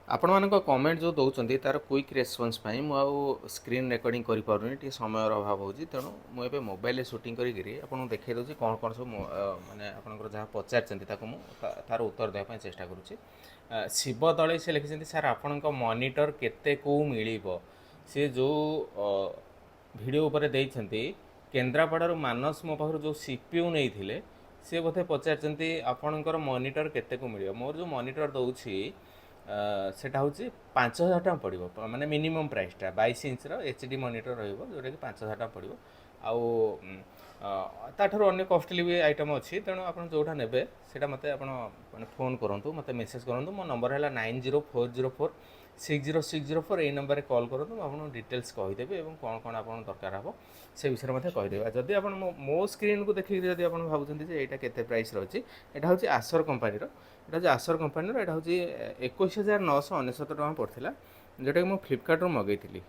आपण मानक कमेंट जो दौरान तार क्विक रेस्पॉन्स पाई मु स्क्रीन रेकॉर्डिंग कर पारुनी टी समय अभाव हो तेणु मुझे मोबाइल शूटिंग करी आपको देखा दूसरी कौन कौन सब माने आपंकर जहाँ पचार तार उत्तर देवाई चेष्टा करुँची शिव दले से लिखिं सार आपण मॉनिटर केते को मिल सी जो भिडियो उपर देइछंती केन्द्रापड़ार मानस मो पाखर जो सीपीयू नहीं सी बोधे पचार आपणकर मॉनिटर केते को मिल मोर जो मॉनिटर दौची सेटा हूँ 5,000 टका पड़ो माने मिनिमम प्राइसटा 22 इंच एचडी मॉनिटर रोटा कि 5,000 टका पड़ो आउर अन्य कॉस्टली भी आइटम अच्छी तेणु आप जोटा ने से मत फोन करूँ मत मेसेज करूँ मो नंबर है 9040460604 ये नंबर कॉल करूँ आपको डिटेल्स कहीदेवी और कौन कौन आप दरकार हे से विषय में कहीदेवी जदि आप मो स्क्रीन को देखिए जब आप भावुं यहाँ के प्राइस रही है हूँ आसर कंपानी यहाँ हूँ आसर कंपानी यहाँ हूँ 21,999 टका पड़ता जोटा कि मुझे फ्लिपकार्ट मगैली